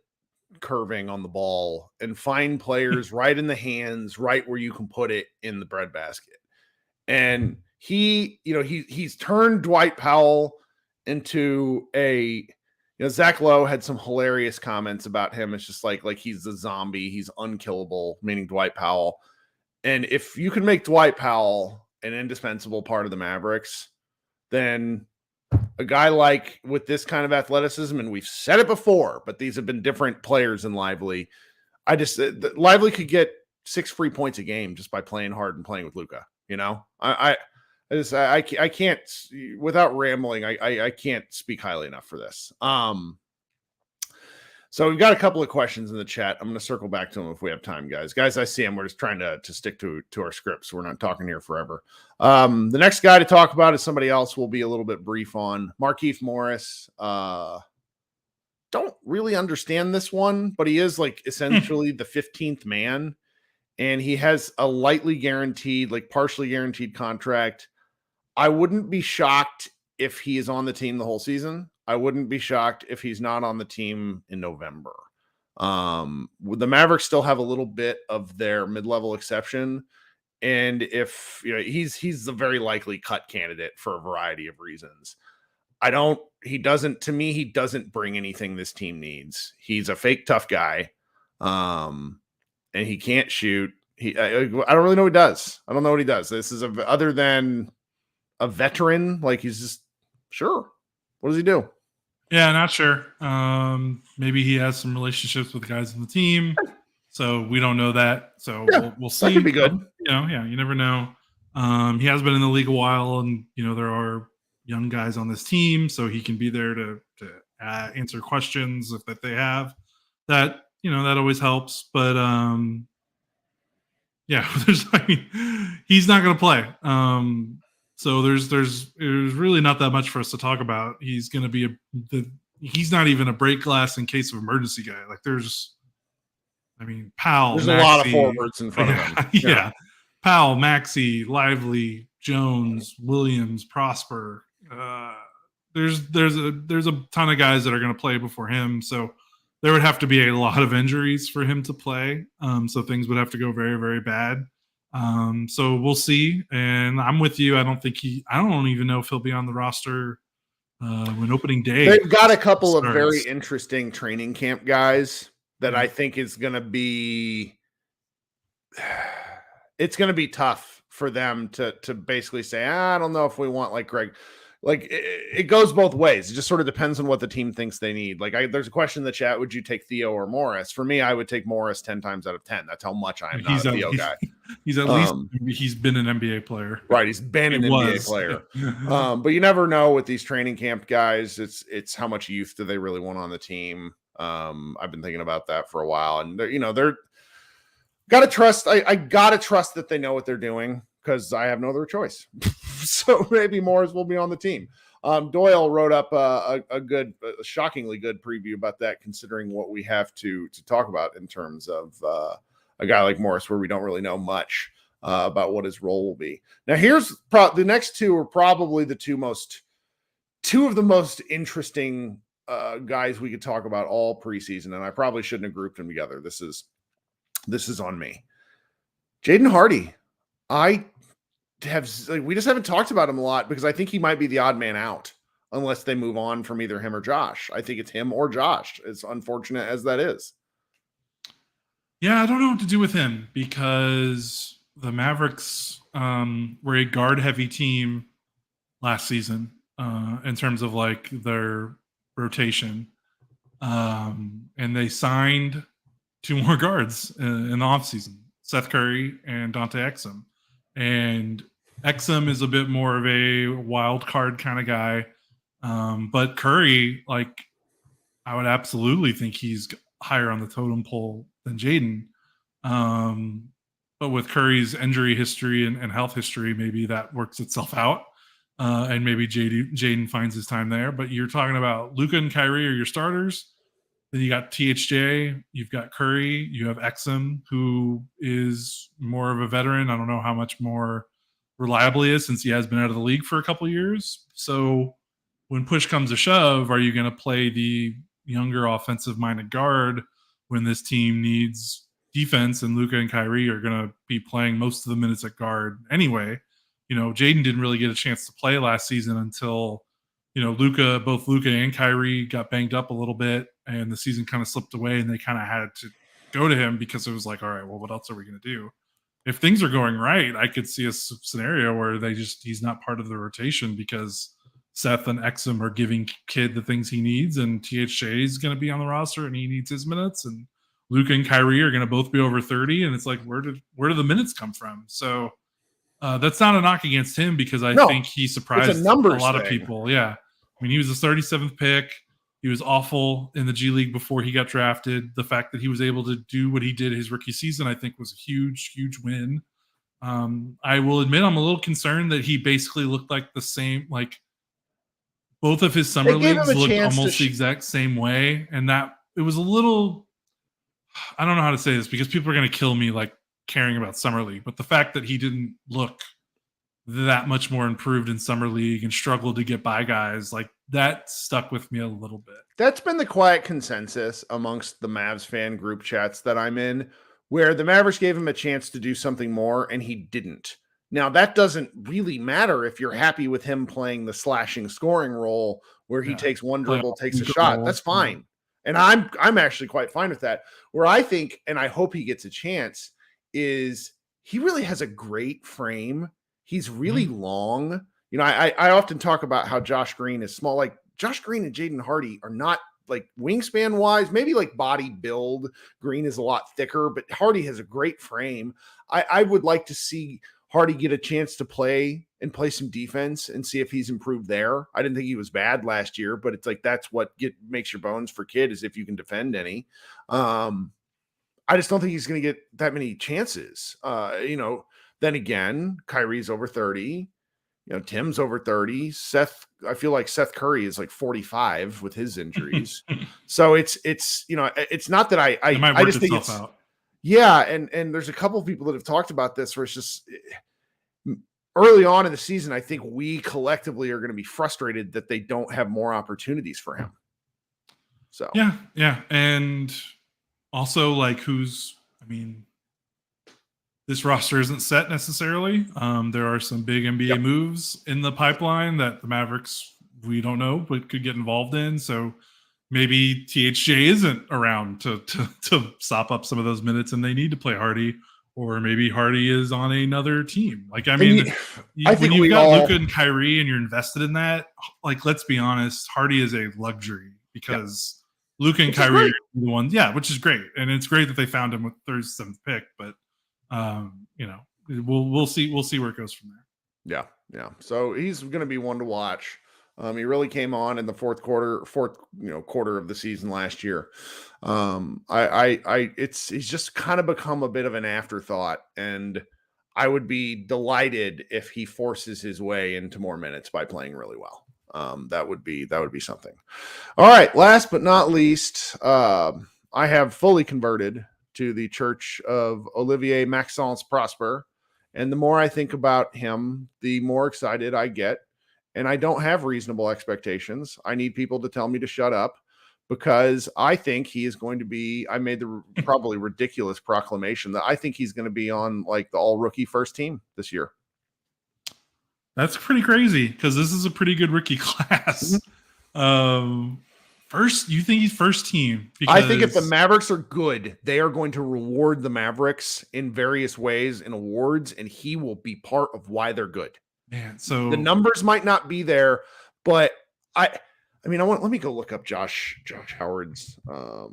curving on the ball and find players right in the hands, right where you can put it in the breadbasket. And he's turned Dwight Powell into Zach Lowe had some hilarious comments about him. It's just like he's a zombie. He's unkillable, meaning Dwight Powell. And if you can make Dwight Powell an indispensable part of the Mavericks, then a guy like with this kind of athleticism, and we've said it before, but these have been different players than Lively. Lively could get 6 free points a game just by playing hard and playing with Luka. I can't, without rambling, I can't speak highly enough for this. So we've got a couple of questions in the chat. I'm going to circle back to them if we have time, guys. Guys, I see them. We're just trying to stick to our scripts. We're not talking here forever. The next guy to talk about is somebody else we'll be a little bit brief on. Markieff Morris. Don't really understand this one, but he is essentially the 15th man. And he has a lightly guaranteed, partially guaranteed contract. I wouldn't be shocked if he is on the team the whole season. I wouldn't be shocked if he's not on the team in November. The Mavericks still have a little bit of their mid-level exception. And if he's a very likely cut candidate for a variety of reasons. He doesn't bring anything this team needs. He's a fake tough guy. And he can't shoot. I don't really know what he does. I don't know what he does. This is other than a veteran. He's just sure. What does he do? Yeah, not sure. Maybe he has some relationships with guys on the team, so we don't know that. So we'll see. That could be good. You never know. He has been in the league a while, and there are young guys on this team, so he can be there to answer questions that they have. That that always helps. But he's not going to play. So there's really not that much for us to talk about. He's going to be he's not even a break glass in case of emergency guy. Powell. There's Maxi, a lot of forwards in front of him. Yeah. Powell, Maxi, Lively, Jones, Williams, Prosper. There's a ton of guys that are going to play before him. So there would have to be a lot of injuries for him to play. So things would have to go very, very bad. So we'll see. And I'm with you. I don't even know if he'll be on the roster when opening day. They've got a couple of very interesting training camp guys that I think is going to be, it's going to be tough for them to basically say, I don't know if we want Greg. It goes both ways. It just sort of depends on what the team thinks they need. There's a question in the chat. Would you take Theo or Morris? For me, I would take Morris 10 times out of 10. That's how much I am not a Theo guy. He's at least, he's been an NBA player. Right. He's been an NBA player. But you never know with these training camp guys. It's how much youth do they really want on the team? I've been thinking about that for a while, and they're gotta trust. I gotta trust that they know what they're doing, because I have no other choice. So maybe Morris will be on the team. Doyle wrote up a shockingly good preview about that, considering what we have to talk about in terms of a guy like Morris, where we don't really know much about what his role will be. Now, here's the next two are probably the two of the most interesting guys we could talk about all preseason, and I probably shouldn't have grouped them together. This is on me. Jaden Hardy. We just haven't talked about him a lot because I think he might be the odd man out unless they move on from either him or Josh. I think it's him or Josh, as unfortunate as that is. Yeah, I don't know what to do with him, because the Mavericks were a guard-heavy team last season in terms of their rotation. And they signed 2 more guards in the offseason, Seth Curry and Dante Exum. And Exum is a bit more of a wild card kind of guy. But Curry, I would absolutely think he's higher on the totem pole than Jaden. But with Curry's injury history and health history, maybe that works itself out. And maybe Jaden finds his time there. But you're talking about Luka and Kyrie are your starters. Then you got THJ, you've got Curry, you have Exum, who is more of a veteran. I don't know how much more reliable he is since he has been out of the league for a couple of years. So when push comes to shove, are you going to play the younger offensive-minded guard when this team needs defense, and Luka and Kyrie are going to be playing most of the minutes at guard anyway. Jaden didn't really get a chance to play last season until, both Luka and Kyrie got banged up a little bit, and the season kind of slipped away, and they kind of had to go to him because it was like, all right, well, what else are we going to do? If things are going right, I could see a scenario where he's not part of the rotation because Seth and Exum are giving Kid the things he needs, and THJ is going to be on the roster and he needs his minutes, and Luka and Kyrie are going to both be over 30, and it's like, where do the minutes come from? So that's not a knock against him because I think he surprised a lot of people. Yeah. I mean, he was the 37th pick. He was awful in the G League before he got drafted. The fact that he was able to do what he did his rookie season, I think, was a huge, huge win. I will admit I'm a little concerned that he basically looked like the same, like both of his summer leagues looked almost the exact same way. And that it was a little, I don't know how to say this because people are going to kill me like caring about summer league, but the fact that he didn't look that much more improved in summer league and struggled to get by guys, like that stuck with me a little bit. That's been the quiet consensus amongst the Mavs fan group chats that I'm in, where the Mavericks gave him a chance to do something more and he didn't. Now that doesn't really matter if you're happy with him playing the slashing scoring role where he takes one dribble, takes a shot. That's fine. And I'm actually quite fine with that. Where I think, and I hope he gets a chance, is he really has a great frame. He's really long. I often talk about how Josh Green is small. Like Josh Green and Jaden Hardy are not like wingspan wise, maybe like body build. Green is a lot thicker, but Hardy has a great frame. I would like to see Hardy get a chance to play some defense and see if he's improved there. I didn't think he was bad last year, but it's like, that's what makes your bones for Kid is if you can defend any. I just don't think he's going to get that many chances. Then again, Kyrie's over 30. Tim's over 30. Seth, I feel like Seth Curry is like 45 with his injuries. So it's not that I just think it's out. Yeah. And there's a couple of people that have talked about this where it's just early on in the season, I think we collectively are going to be frustrated that they don't have more opportunities for him. So, yeah. And also this roster isn't set necessarily. There are some big NBA moves in the pipeline that the Mavericks, we don't know, but could get involved in. So maybe THJ isn't around to sop up some of those minutes and they need to play Hardy, or maybe Hardy is on another team. Like, I mean, when you've got Luka and Kyrie and you're invested in that, like, let's be honest, Hardy is a luxury because Luka and Kyrie are the ones, which is great. And it's great that they found him with 37th pick, but we'll see where it goes from there. Yeah. So he's going to be one to watch. He really came on in the fourth quarter of the season last year. He's just kind of become a bit of an afterthought, and I would be delighted if he forces his way into more minutes by playing really well. That would be something. All right. Last but not least, I have fully converted to the Church of Olivier Maxence Prosper. And the more I think about him, the more excited I get. And I don't have reasonable expectations. I need people to tell me to shut up because I think he is going to be, I made the probably ridiculous proclamation that I think he's going to be on like the all rookie first team this year. That's pretty crazy because this is a pretty good rookie class. You think he's first team? I think if the Mavericks are good, they are going to reward the Mavericks in various ways in awards, and he will be part of why they're good. Man, so the numbers might not be there, but let me go look up Josh Howard's ball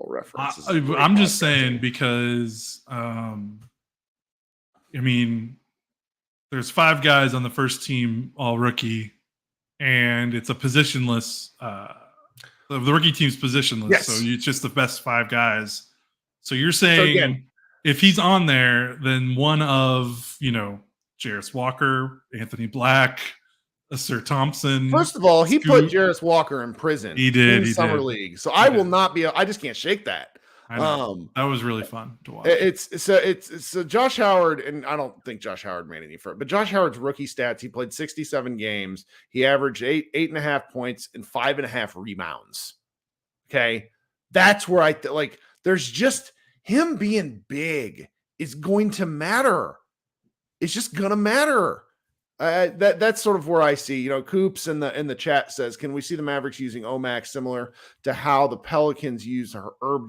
references. I'm just saying because there's 5 guys on the first team all rookie, and it's a positionless. The rookie team's positionless, so it's just the best 5 guys. So you're saying if he's on there, then one of Jarris Walker, Anthony Black, Sir Thompson. First of all, he put Jarris Walker in prison. He did in summer league. So I will not be. I just can't shake that. I know. That was really fun to watch. It's Josh Howard, and I don't think Josh Howard made any further, but Josh Howard's rookie stats, he played 67 games. He averaged 8.5 points and 5.5 rebounds. Okay. That's where like there's just him being big is going to matter. It's just gonna matter. That's sort of where I see, Coops in the chat says, can we see the Mavericks using Omax similar to how the Pelicans use Herb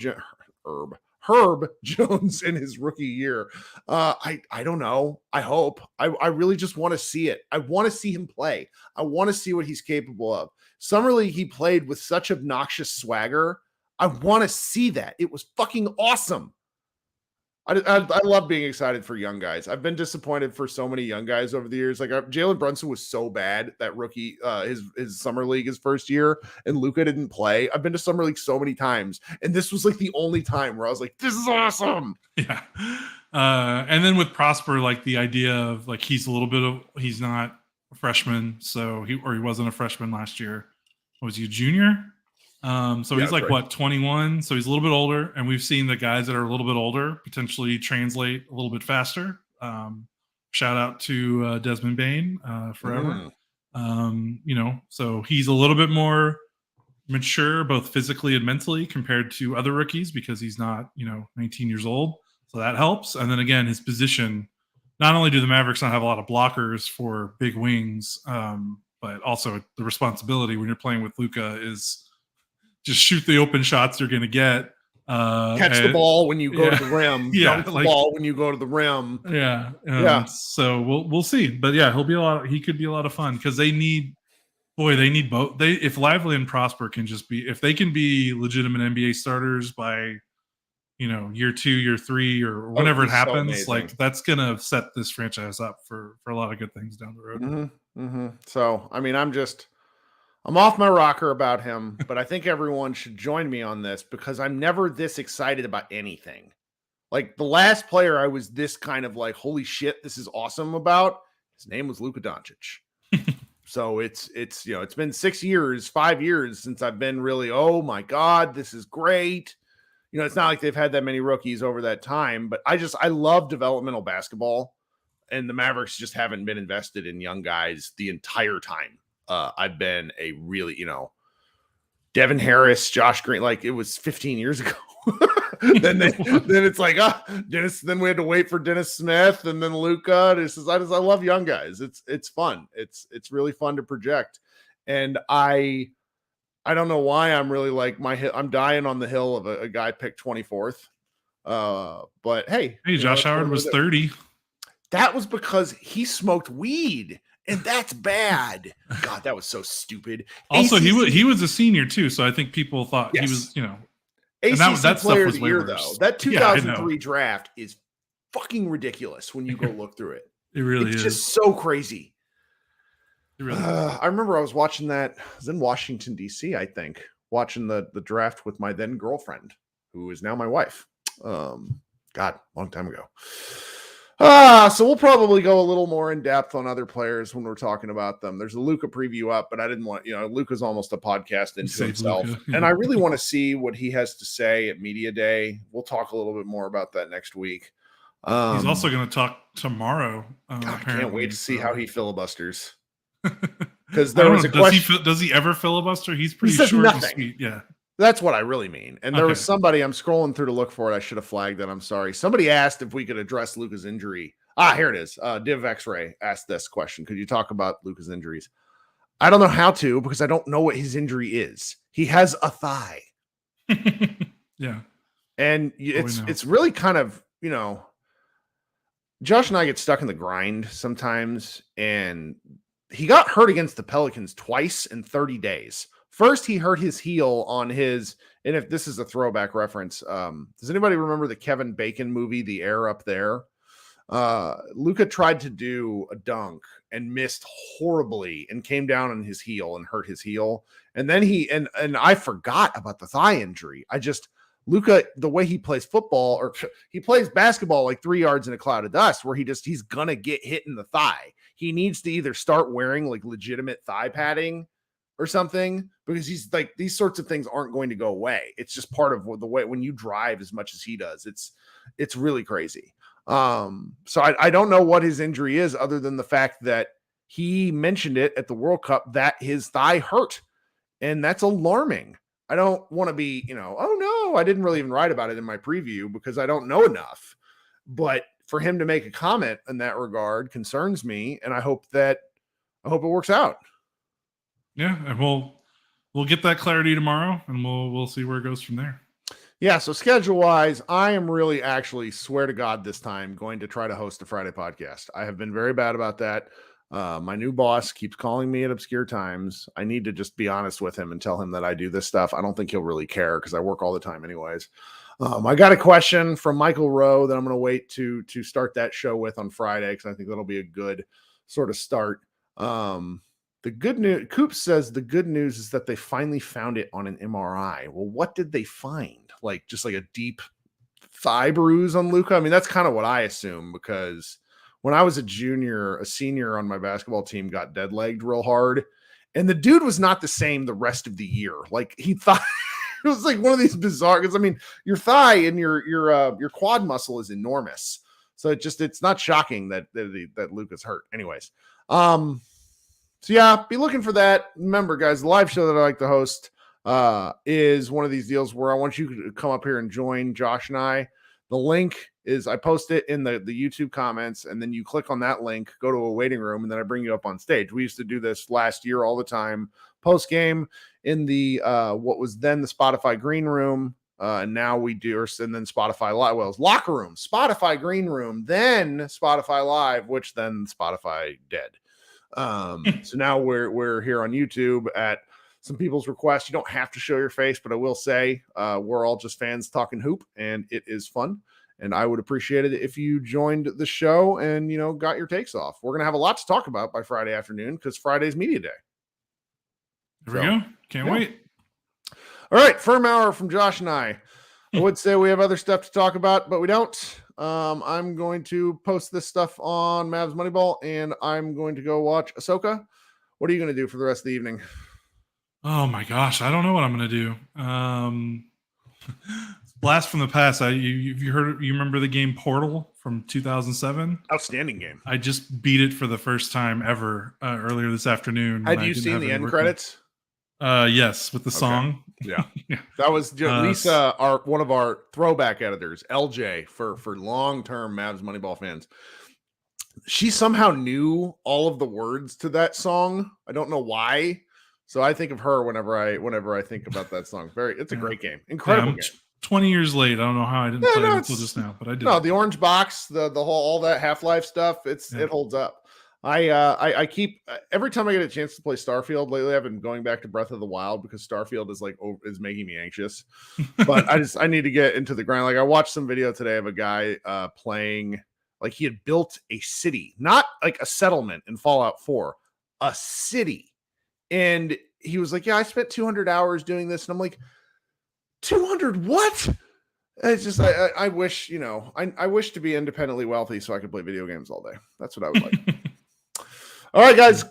Jones in his rookie year? I don't know. I hope. I really just want to see it. I want to see him play. I want to see what he's capable of. Summer League, he played with such obnoxious swagger. I want to see that. It was fucking awesome. I love being excited for young guys. I've been disappointed for so many young guys over the years. Like Jalen Brunson was so bad that rookie, his summer league, his first year, and Luka didn't play. I've been to summer league so many times, and this was like the only time where I was like, "This is awesome." Yeah, and then with Prosper, like the idea of like he's not a freshman, so he wasn't a freshman last year. Was he a junior? So he's like right. What, 21? So he's a little bit older, and we've seen the guys that are a little bit older potentially translate a little bit faster. Shout out to Desmond Bain forever. So he's a little bit more mature, both physically and mentally, compared to other rookies because he's not, 19 years old. So that helps. And then again, his position. Not only do the Mavericks not have a lot of blockers for big wings, but also the responsibility when you're playing with Luka is just shoot the open shots you're going to get. Catch the ball when you go to the rim. Dunk the ball when you go to the rim. Yeah. So we'll see. But yeah, he could be a lot of fun because they need both. If Lively and Prosper can if they can be legitimate NBA starters by, year 2, year 3, or whenever it happens, like that's going to set this franchise up for a lot of good things down the road. Mm-hmm. So, I mean, I'm off my rocker about him, but I think everyone should join me on this because I'm never this excited about anything. Like the last player I was this kind of like, holy shit, this is awesome about, his name was Luka Doncic. So it's been 5 years since I've been really, oh my God, this is great. It's not like they've had that many rookies over that time, but I love developmental basketball, and the Mavericks just haven't been invested in young guys the entire time. I've been a really, Devin Harris, Josh Green, like it was 15 years ago. then it's like, Dennis, then we had to wait for Dennis Smith and then Luka. I love young guys. It's fun. It's really fun to project. And I don't know why I'm really like I'm dying on the hill of a guy picked 24th. But hey, Josh Howard was 30. That was because he smoked weed. And that's bad. God, that was so stupid. Also, he was a senior too, so I think people thought he was, ACC that Player of the Year, though. That 2003 draft is fucking ridiculous when you go look through it. It really is. It's just so crazy. It really is. I remember I was watching that. I was in Washington, D.C., I think, watching the draft with my then girlfriend, who is now my wife. God, long time ago. So we'll probably go a little more in depth on other players when we're talking about them. There's a Luka preview up, but I didn't want, Luka's almost a podcast into himself. Luka, yeah. And I really want to see what he has to say at Media Day. We'll talk a little bit more about that next week. He's also going to talk tomorrow. I can't wait to see how he filibusters. Because there was a question. Does he ever filibuster? He's pretty short and sweet. Yeah. That's what I really mean. And there was somebody, I'm scrolling through to look for it. I should have flagged it. I'm sorry. Somebody asked if we could address Luka's injury. Here it is. Div X-Ray asked this question. Could you talk about Luka's injuries? I don't know how to because I don't know what his injury is. He has a thigh. Yeah. And it's really kind of, Josh and I get stuck in the grind sometimes. And he got hurt against the Pelicans twice in 30 days. First, he hurt his heel on his, and if this is a throwback reference, does anybody remember the Kevin Bacon movie, The Air Up There? Luka tried to do a dunk and missed horribly and came down on his heel and hurt his heel. And then and I forgot about the thigh injury. Luka, the way he plays football, or he plays basketball like 3 yards in a cloud of dust, where he's going to get hit in the thigh. He needs to either start wearing like legitimate thigh padding or something, because he's like, these sorts of things aren't going to go away. It's just part of the way when you drive as much as he does. It's really crazy. So I don't know what his injury is other than the fact that he mentioned it at the World Cup that his thigh hurt, and that's alarming. I don't want to be, oh no, I didn't really even write about it in my preview because I don't know enough. But for him to make a comment in that regard concerns me, and I hope it works out. Yeah, and we'll get that clarity tomorrow, and we'll see where it goes from there. Yeah, so schedule-wise, I am really actually, swear to God, this time going to try to host a Friday podcast. I have been very bad about that. My new boss keeps calling me at obscure times. I need to just be honest with him and tell him that I do this stuff. I don't think he'll really care because I work all the time anyways. I got a question from Michael Rowe that I'm going to wait to start that show with on Friday because I think that'll be a good sort of start. The good news, Coop says the good news is that they finally found it on an MRI. Well, what did they find? Like just like a deep thigh bruise on Luka? I mean, that's kind of what I assume because when I was a senior on my basketball team got dead legged real hard. And the dude was not the same the rest of the year. Like he thought it was like one of these bizarre, because I mean, your thigh and your quad muscle is enormous. So it's not shocking that Luka's hurt. Anyways. So yeah, be looking for that. Remember, guys, the live show that I like to host is one of these deals where I want you to come up here and join Josh and I. The link is I post it in the YouTube comments, and then you click on that link, go to a waiting room, and then I bring you up on stage. We used to do this last year all the time, post game in the what was then the Spotify green room. And now we do, and then Spotify Live. Well, it's locker room, Spotify green room, then Spotify Live, which then Spotify dead. So now we're here on YouTube at some people's request. You don't have to show your face, but I will say we're all just fans talking hoop, and it is fun. And I would appreciate it if you joined the show and got your takes off. We're gonna have a lot to talk about by Friday afternoon because Friday's media day. There we go. Can't wait. All right, firm hour from Josh and I. I would say we have other stuff to talk about, but we don't. I'm going to post this stuff on Mavs Moneyball, and I'm going to go watch Ahsoka. What are you going to do for the rest of the evening? Oh my gosh, I don't know what I'm going to do. Blast from the past. You remember the game Portal from 2007? Outstanding game. I just beat it for the first time ever earlier this afternoon. Had you seen the end credits? Yes, with the song. Yeah. That was Lisa, one of our throwback editors, LJ, for long-term Mavs Moneyball fans. She somehow knew all of the words to that song. I don't know why. So I think of her whenever I think about that song. It's a great game. Incredible game. 20 years late. I don't know how I didn't play it until just now, but I did. No, the orange box, the whole all that Half-Life stuff, it holds up. I keep every time I get a chance to play Starfield lately, I've been going back to Breath of the Wild because Starfield is making me anxious. But I need to get into the grind. Like I watched some video today of a guy playing, like he had built a city, not like a settlement in Fallout 4, a city. And he was like, yeah, I spent 200 hours doing this. And I'm like, 200 what? It's just I wish, I wish to be independently wealthy so I could play video games all day. That's what I would like. All right, guys,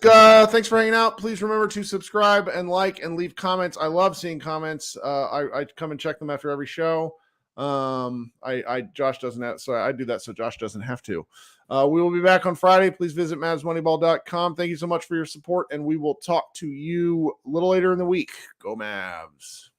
thanks for hanging out. Please remember to subscribe and like and leave comments. I love seeing comments. I come and check them after every show. Josh doesn't have, so I do that so Josh doesn't have to. We will be back on Friday. Please visit MavsMoneyball.com. Thank you so much for your support, and we will talk to you a little later in the week. Go Mavs.